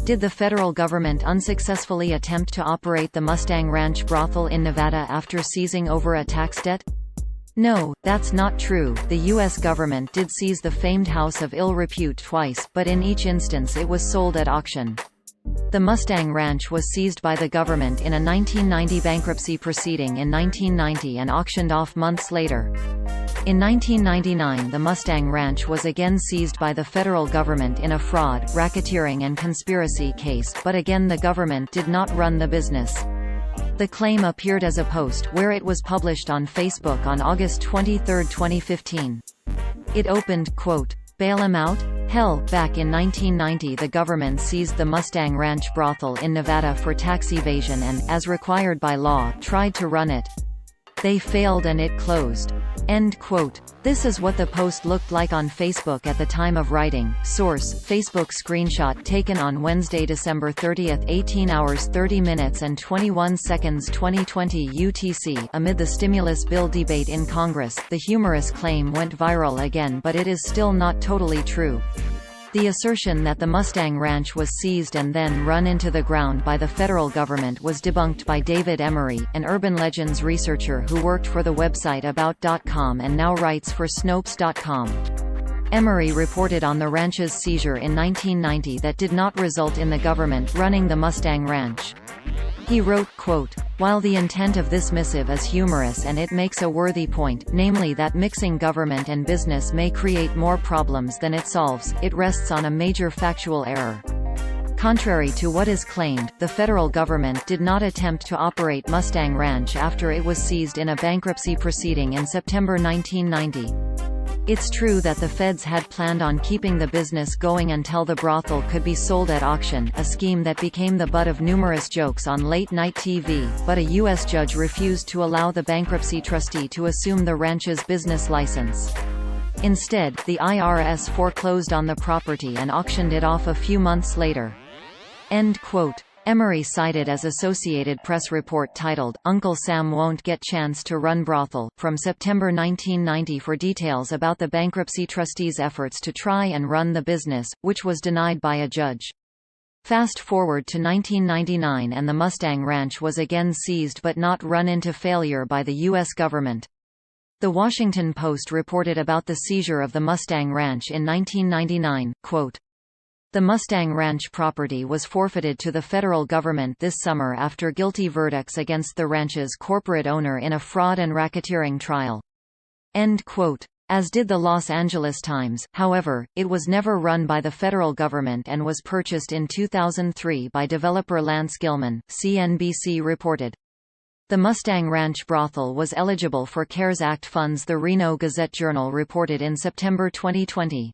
Did the federal government unsuccessfully attempt to operate the Mustang Ranch brothel in Nevada after seizing over a tax debt? No, that's not true. The U.S. government did seize the famed house of ill repute twice, but in each instance it was sold at auction. The Mustang Ranch was seized by the government in a 1990 bankruptcy proceeding in 1990 and auctioned off months later. In 1999, the Mustang Ranch was again seized by the federal government in a fraud, racketeering and conspiracy case, but again the government did not run the business. The claim appeared as a post where it was published on Facebook on August 23, 2015. It opened, quote, "Bail 'em out? Hell." Back in 1990 the government seized the Mustang Ranch brothel in Nevada for tax evasion and, as required by law, tried to run it. They failed and it closed. End quote. This is what the post looked like on Facebook at the time of writing. Source: Facebook screenshot taken on Wednesday, December 30, 18 hours 30 minutes and 21 seconds 2020 UTC. Amid the stimulus bill debate in Congress, the humorous claim went viral again, but it is still not totally true. The assertion that the Mustang Ranch was seized and then run into the ground by the federal government was debunked by David Emery, an urban legends researcher who worked for the website About.com and now writes for Snopes.com. Emery reported on the ranch's seizure in 1990 that did not result in the government running the Mustang Ranch. He wrote, quote, "While the intent of this missive is humorous and it makes a worthy point, namely that mixing government and business may create more problems than it solves, it rests on a major factual error. Contrary to what is claimed, the federal government did not attempt to operate Mustang Ranch after it was seized in a bankruptcy proceeding in September 1990. It's true that the feds had planned on keeping the business going until the brothel could be sold at auction, a scheme that became the butt of numerous jokes on late-night TV, but a U.S. judge refused to allow the bankruptcy trustee to assume the ranch's business license. Instead, the IRS foreclosed on the property and auctioned it off a few months later." End quote. Emery cited as Associated Press report titled, "Uncle Sam Won't Get Chance to Run Brothel," from September 1990 for details about the bankruptcy trustee's efforts to try and run the business, which was denied by a judge. Fast forward to 1999 and the Mustang Ranch was again seized but not run into failure by the U.S. government. The Washington Post reported about the seizure of the Mustang Ranch in 1999, quote, "The Mustang Ranch property was forfeited to the federal government this summer after guilty verdicts against the ranch's corporate owner in a fraud and racketeering trial." End quote. As did the Los Angeles Times, however, it was never run by the federal government and was purchased in 2003 by developer Lance Gilman, CNBC reported. The Mustang Ranch brothel was eligible for CARES Act funds, the Reno Gazette-Journal reported in September 2020.